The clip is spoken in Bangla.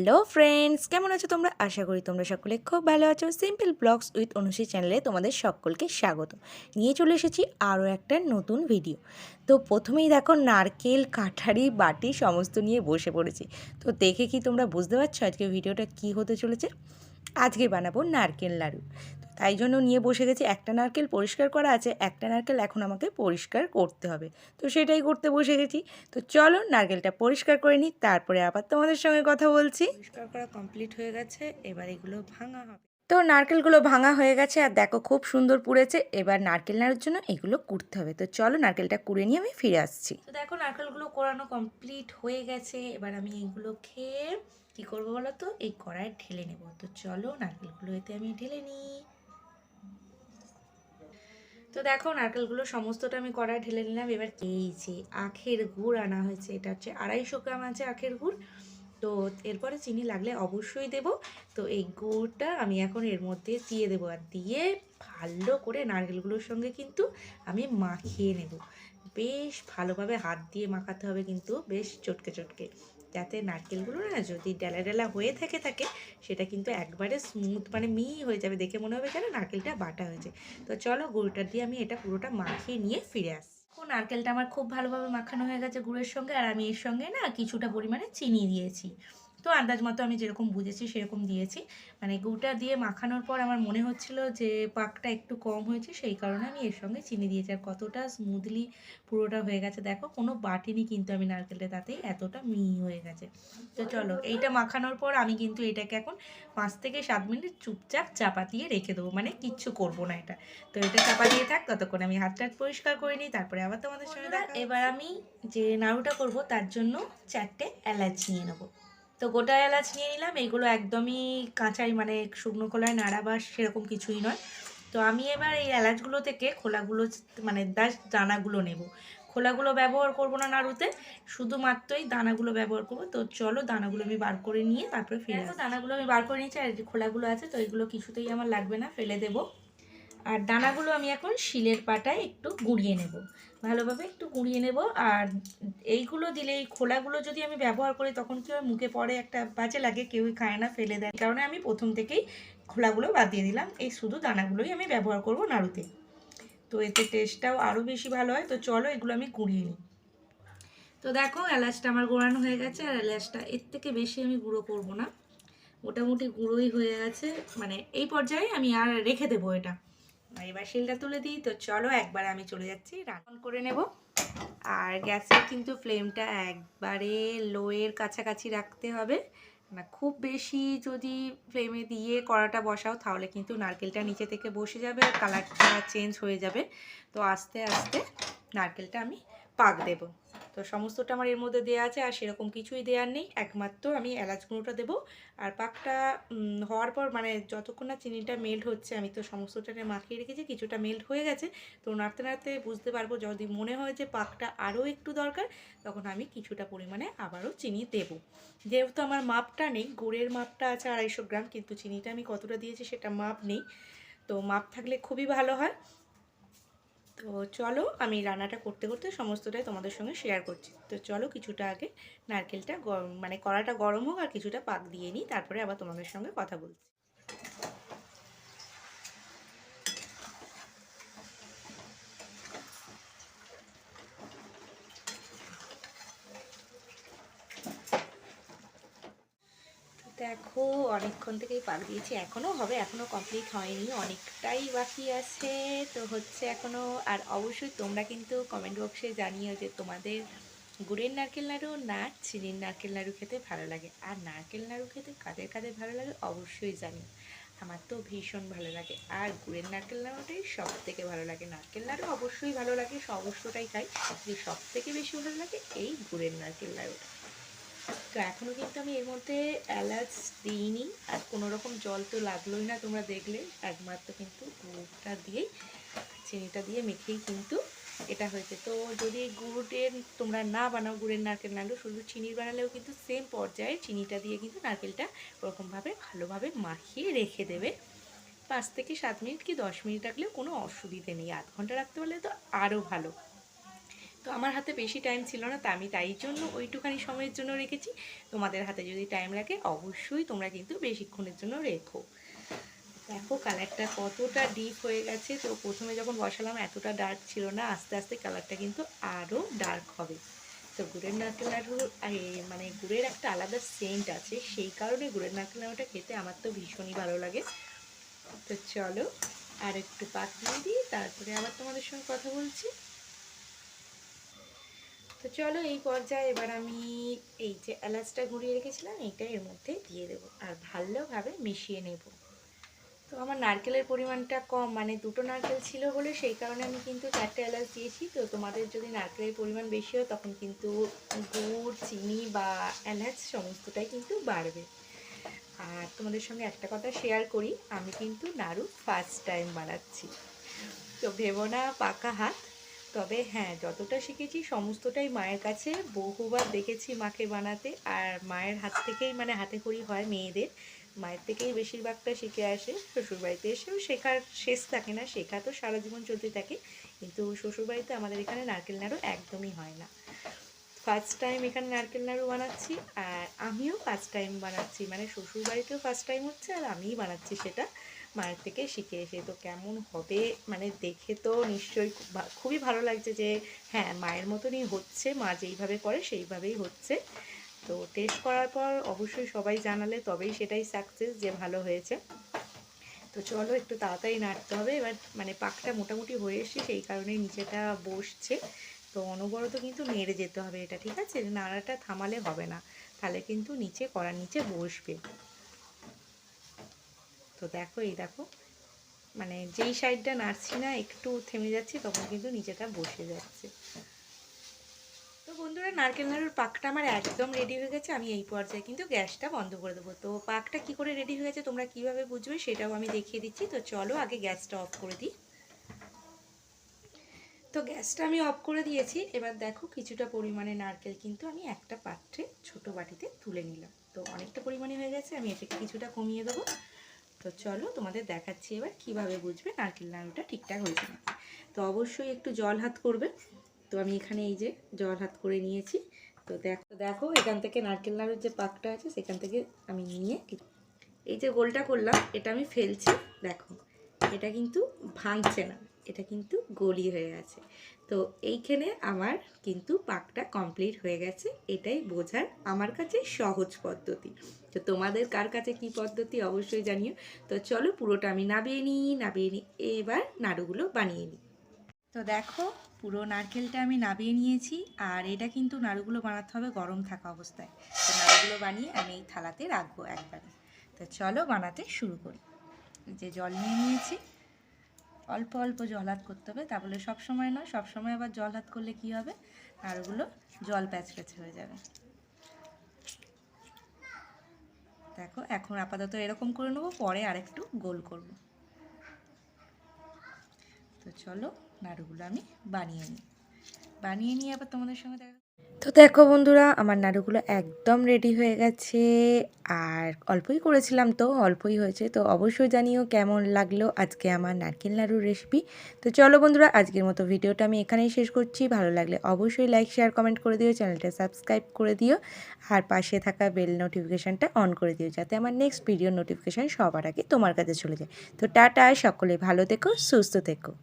হ্যালো ফ্রেন্ডস, কেমন আছো তোমরা? আশা করি তোমরা সকলে খুব ভালো আছো। সিম্পল ব্লগস উইথ অনুশ্রী চ্যানেলে তোমাদের সকলকে স্বাগত। নিয়ে চলে এসেছি আরও একটা নতুন ভিডিও। তো প্রথমেই দেখো নারকেল, কাঠারি, বাটি সমস্ত নিয়ে বসে পড়েছি। তো দেখে কি তোমরা বুঝতে পারছো আজকে ভিডিওটা কি হতে চলেছে? আজকে বানাবো নারকেল নাড়ু। তাই জন্য নিয়ে বসে গেছি। একটা নারকেল পরিষ্কার করা আছে, একটা নারকেল এখন আমাকে পরিষ্কার করতে হবে। তো সেটাই করতে বসে গেছি। তো চলো নারকেলটা পরিষ্কার করে নিই, তারপরে আবার তোমাদের সঙ্গে কথা বলছি। পরিষ্কার করা কমপ্লিট হয়ে গেছে, এবার এগুলো ভাঙা হবে। তো নারকেলগুলো ভাঙা হয়ে গেছে আর দেখো খুব সুন্দর পুড়েছে। এবার নারকেল নাড়ুর জন্য এগুলো কুড়তে হবে। তো চলো নারকেলটা কুড়ে নিয়ে আমি ফিরে আসছি। তো দেখো নারকেলগুলো কোড়ানো কমপ্লিট হয়ে গেছে। এবার আমি এগুলো খেয়ে কি করবো বলো তো, এই কড়ায় ঢেলে নেব। তো চলো নারকেলগুলো এতে আমি ঢেলে নিই। তো দেখো নারকেলগুলো সমস্তটা আমি কড়ায় ঢেলে নিলাম। এবার এই যে আখের গুড় আনা হয়েছে, এটা হচ্ছে 250 গ্রাম আছে আখের গুড়। তো এরপরে চিনি লাগলে অবশ্যই দেব। তো এই গুড়টা আমি এখন এর মধ্যে দিয়ে দেবো, আর দিয়ে ভালো করে নারকেলগুলোর সঙ্গে কিন্তু আমি মাখিয়ে নেব। বেশ ভালোভাবে হাত দিয়ে মাখাতে হবে, কিন্তু বেশ চটকে চটকে, যাতে নারকেলগুলো না যদি ডেলা ডেলা হয়ে থাকে সেটা কিন্তু একবারে স্মুথ মানে মিহি হয়ে যাবে, দেখে মনে হবে যেন নারকেলটা বাটা হয়েছে। তো চলো গুঁড়োটা দিয়ে আমি এটা পুরোটা মাখিয়ে নিয়ে ফিরে আসি। নারকেলটা আমার খুব ভালোভাবে মাখানো হয়ে গেছে গুড়ের সঙ্গে, আর আমি এর সঙ্গে না কিছুটা পরিমাণে চিনি দিয়েছি। তো আন্দাজ মতো আমি যেরকম বুঝেছি সেরকম দিয়েছি। মানে গুড়টা দিয়ে মাখানোর পর আমার মনে হচ্ছিল যে পাকটা একটু কম হয়েছে, সেই কারণে আমি এর সঙ্গে চিনি দিয়েছি। আর কতটা স্মুথলি পুরোটা হয়ে গেছে দেখো, কোনো বাটিনি কিন্তু আমি নারকেলটা, তাতেই এতটা মিহি হয়ে গেছে। তো চলো এইটা মাখানোর পর আমি কিন্তু এটাকে এখন 5 থেকে 7 মিনিট চুপচাপ চাপা দিয়ে রেখে দেবো, মানে কিচ্ছু করবো না এটা। তো এটা চাপা দিয়ে থাক, ততক্ষণ আমি হাত টাত পরিষ্কার করে নিই, তারপরে আবার তোমাদের সঙ্গে দেখা। এবার আমি যে নাড়ুটা করব তার জন্য 4টে এলাচ নিয়ে নেবো। তো গোটা এলাচ নিয়ে নিলাম। এগুলো একদমই কাঁচাই, মানে শুকনো খোলায় নাড়া বা সেরকম কিছুই নয়। তো আমি এবার এই এলাচগুলো থেকে খোলাগুলো মানে দানাগুলো নেব। খোলাগুলো ব্যবহার করব না নাড়ুতে, শুধুমাত্রই দানাগুলো ব্যবহার করব। তো চলো দানাগুলো আমি বার করে নিয়ে তারপরে ফেলে আসি। দানাগুলো আমি বার করে নিয়েছি, আর যে খোলাগুলো আছে তো এগুলো কিছুতেই আমার লাগবে না, ফেলে দেবো। আর দানাগুলো আমি এখন শিলের পাটায় একটু গুঁড়িয়ে নেব, ভালোভাবে একটু গুঁড়িয়ে নেব। আর এইগুলো দিলে, এই খোলাগুলো যদি আমি ব্যবহার করি তখন কি হয়, মুখে পড়ে একটা বাজে লাগে, কেউই খায় না, ফেলে দেয়। কারণে আমি প্রথম থেকেই খোলাগুলো বাদ দিয়ে দিলাম, এই শুধু দানাগুলোই আমি ব্যবহার করব নাড়ুতে। তো এতে টেস্টটাও আরও বেশি ভালো হয়। তো চলো এগুলো আমি গুঁড়িয়ে নিই। তো দেখো এলাচটা আমার গোড়ানো হয়ে গেছে, আর এলাচটা এর থেকে বেশি আমি গুঁড়ো করব না, মোটামুটি গুঁড়োই হয়ে গেছে। মানে এই পর্যায়ে আমি আর রেখে দেবো এটা। এবার শিলটা তুলে দিই। তো চলো একবার আমি চলে যাচ্ছি রান্না করে নেব। আর গ্যাসের কিন্তু ফ্লেমটা একবারে লোয়ের কাছাকাছি রাখতে হবে না, খুব বেশি যদি ফ্লেমে দিয়ে কড়াটা বসাও তাহলে কিন্তু নারকেলটা নিচে থেকে বসে যাবে আর কালারটা চেঞ্জ হয়ে যাবে। তো আস্তে আস্তে নারকেলটা আমি পাক দেব। তো সমস্তটা আমার এর মধ্যে দেওয়া আছে, আর সেরকম কিছুই দেওয়ার নেই, একমাত্র আমি এলাচ গুঁড়োটা দেবো। আর পাকটা হওয়ার পর মানে যতক্ষণ না চিনিটা মেল্ট হচ্ছে, আমি তো সমস্তটা মাখিয়ে রেখেছি, কিছুটা মেল্ট হয়ে গেছে। তো নাড়তে নাড়তে বুঝতে পারবো, যদি মনে হয় যে পাকটা আরও একটু দরকার, তখন আমি কিছুটা পরিমাণে আবারও চিনি দেব। যেহেতু আমার মাপটা নেই, গুড়ের মাপটা আছে 250 গ্রাম, কিন্তু চিনিটা আমি কতটা দিয়েছি সেটা মাপ নেই। তো মাপ থাকলে খুবই ভালো হয়। তো চলো আমি রান্নাটা করতে করতে সমস্তটাই তোমাদের সঙ্গে শেয়ার করছি। তো চলো কিছুটা আগে নারকেলটা মানে কড়াটা গরম হোক আর কিছুটা পাক দিয়ে নিই, তারপরে আবার তোমাদের সঙ্গে কথা বলছি। দেখো অনেকক্ষণ থেকেই পাক দিয়েছি, এখনও হবে, এখনও কমপ্লিট হয়নি, অনেকটাই বাকি আছে। তো হচ্ছে এখনও। আর অবশ্যই তোমরা কিন্তু কমেন্ট বক্সে জানিও যে তোমাদের গুড়ের নারকেল নাড়ু না চিনির নারকেল নাড়ু খেতে ভালো লাগে, আর নারকেল নাড়ু খেতে কাদের কাদের ভালো লাগে অবশ্যই জানিও। আমার তো ভীষণ ভালো লাগে, আর গুড়ের নারকেল নাড়ুটাই সব থেকে ভালো লাগে। নারকেল নাড়ু অবশ্যই ভালো লাগে, সমস্তটাই খাই, কিন্তু সব থেকে বেশি ভালো লাগে এই গুড়ের নারকেল নাড়ুটা। তো এখনও কিন্তু আমি এর মধ্যে এলাচ দিইনি, আর কোনো রকম জল তো লাগলোই না, তোমরা দেখলে। একমাত্র কিন্তু গুড়টা দিয়েই, চিনিটা দিয়ে মেখেই কিন্তু এটা হয়েছে। তো যদি গুড়ের তোমরা না বানাও গুড়ের নারকেল নাড়ু, শুধু চিনির বানালেও কিন্তু সেম পর্যায়ে চিনিটা দিয়ে কিন্তু নারকেলটা ওরকমভাবে ভালোভাবে মাখিয়ে রেখে দেবে। 5 থেকে 7 মিনিট কি 10 মিনিট রাখলেও কোনো অসুবিধে নেই, আধ ঘন্টা রাখতে পারলে তো আরও ভালো। তো আমার হাতে বেশি টাইম ছিল না, তা আমি তাই জন্য ওইটুখানি সময়ের জন্য রেখেছি। তোমাদের হাতে যদি টাইম লাগে অবশ্যই তোমরা কিন্তু বেশিক্ষণের জন্য রেখো। দেখো কালারটা কতটা ডিপ হয়ে গেছে। তো প্রথমে যখন বসালাম এতটা ডার্ক ছিল না, আস্তে আস্তে কালারটা কিন্তু আরও ডার্ক হবে। তো গুড়ের নারকেল নাড়ু মানে গুড়ের একটা আলাদা সেন্ট আছে, সেই কারণে গুড়ের নারকেল নাড়ুটা খেতে আমার তো ভীষণই ভালো লাগে। তো চলো আর একটু পাক দিয়ে দিই, তারপরে আবার তোমাদের সঙ্গে কথা বলছি। তো চলো এই পর্যায়ে এবার আমি এই যে এলাচটা গুঁড়িয়ে রেখেছিলাম এইটা এর মধ্যে দিয়ে দেবো আর ভালোভাবে মিশিয়ে নেব। তো আমার নারকেলের পরিমাণটা কম, মানে দুটো নারকেল ছিল বলে সেই কারণে আমি কিন্তু 4টে এলাচ দিয়েছি। তো তোমাদের যদি নারকেলের পরিমাণ বেশি হয় তখন কিন্তু গুড়, চিনি বা এলাচ সমস্তটাই কিন্তু বাড়বে। আর তোমাদের সঙ্গে একটা কথা শেয়ার করি, আমি কিন্তু নাড়ু ফার্স্ট টাইম বানাচ্ছি। তো ভেবো না পাকা হাত, তবে হ্যাঁ যতটা শিখেছি সমস্তটাই মায়ের কাছে বহুবার দেখেছি মাকে বানাতে। আর মায়ের হাত থেকেই মানে হাতে খড়ি হয় মেয়েদের, মায়ের থেকেই বেশিরভাগটা শিখে আসে। শ্বশুরবাড়িতে এসেও শেখার শেষ থাকে না, শেখা তো সারা জীবন চলতে থাকে। কিন্তু শ্বশুরবাড়িতে আমাদের এখানে নারকেল নাড়ু একদমই হয় না। ফার্স্ট টাইম এখানে নারকেল নাড়ু বানাচ্ছি আর আমিও ফার্স্ট টাইম বানাচ্ছি, মানে শ্বশুরবাড়িতেও ফার্স্ট টাইম হচ্ছে আর আমিই বানাচ্ছি সেটা মায়ের থেকে শিখে এসে। তো কেমন হবে মানে দেখে তো নিশ্চয়ই খুবই ভালো লাগছে যে হ্যাঁ মায়ের মতনই হচ্ছে, মা যেইভাবে করে সেইভাবেই হচ্ছে। তো টেস্ট করার পর অবশ্যই সবাই জানালে তবেই সেটাই সাকসেস যে ভালো হয়েছে। তো চলো একটু তাড়াতাড়ি নাড়তে হবে এবার, মানে পাকটা মোটামুটি হয়ে এসছে সেই কারণেই নিচেটা বসছে। তো অনবরত কিন্তু নেড়ে যেতে হবে এটা, ঠিক আছে? নাড়াটা থামালে হবে না, তাহলে কিন্তু নিচে কড়ার নিচে বসবে। তো দেখো এই দেখো মানে যেই সাইডটা নাড়ছি না একটু থেমে যাচ্ছি তখন কিন্তু নিচেটা বসে যাচ্ছে। তো বন্ধুরা নারকেল নাড়ুর পাকটা আমার একদম রেডি হয়ে গেছে, আমি এই পর্যায়ে কিন্তু গ্যাসটা বন্ধ করে দেবো। তো পাকটা কি করে রেডি হয়ে গেছে তোমরা কিভাবে বুঝবে সেটাও আমি দেখিয়ে দিচ্ছি। তো চলো আগে গ্যাসটা অফ করে দিই। তো গ্যাসটা আমি অফ করে দিয়েছি। এবার দেখো কিছুটা পরিমাণে নারকেল কিন্তু আমি একটা পাত্রে ছোট বাটিতে তুলে নিলাম। তো অনেকটা পরিমাণে হয়ে গেছে, আমি এটাকে কিছুটা কমিয়ে দেবো। তো চলো তোমাদের দেখাচ্ছি এবার কিভাবে বুঝবে নারকেল নাড়ুটা ঠিকঠাক হয়েছে না। তো অবশ্যই একটু জল হাত করবে। তো আমি এখানে এই যে জল হাত করে নিয়েছি। তো দেখো এখান থেকে নারকেল নাড়ুর যে পাকটা আছে সেখান থেকে আমি নিয়ে এই যে গোলটা করলাম এটা আমি ফেলছি। দেখো এটা কিন্তু ভাঙছে না, এটা কিন্তু গলি হয়ে গেছে। তো এইখানে আমার কিন্তু পাকটা কমপ্লিট হয়ে গেছে, এটাই বোঝার আমার কাছে সহজ পদ্ধতি। তো তোমাদের কার কাছে কি পদ্ধতি অবশ্যই জানিও। তো চলো পুরোটা আমি নাবিয়ে নিই এবার নাড়ুগুলো বানিয়ে নিই। তো দেখো পুরো নারকেলটা আমি নাবিয়ে নিয়েছি আর এটা কিন্তু নাড়ুগুলো বানাতে হবে গরম থাকা অবস্থায়। তো নাড়ুগুলো বানিয়ে আমি এই থালাতে রাখবো একবারে। তো চলো বানাতে শুরু করি। যে জল নিয়ে নিয়েছি, অল্প অল্প জল হাত করতে হবে, তা বলে সবসময় নয়, সবসময় আবার জল হাত করলে কি হবে নাড়ুগুলো জল প্যাচ প্যাচ হয়ে যাবে। দেখো এখন আপাতত এরকম করে নেবো, পরে আরেকটু গোল করব। তো চলো নাড়ুগুলো আমি বানিয়ে নিয়ে আবার তোমাদের সঙ্গে দেখা। তো দেখো বন্ধুরা আমার নাড়ুগুলো একদম রেডি হয়ে গেছে আর অল্পই করেছিলাম তো অল্পই হয়েছে। তো অবশ্যই জানিও কেমন লাগলো আজকে আমার নারকেল নাড়ুর রেসিপি। তো চলো বন্ধুরা আজকের মতো ভিডিওটা আমি এখানেই শেষ করছি। ভালো লাগলে অবশ্যই লাইক শেয়ার কমেন্ট করে দিও, চ্যানেলটা সাবস্ক্রাইব করে দিও আর পাশে থাকা বেল নোটিফিকেশানটা অন করে দিও যাতে আমার নেক্সট ভিডিওর নোটিফিকেশান সবার আগে তোমার কাছে চলে যায়। তো টাটা, সকলে ভালো থেকো, সুস্থ থেকো।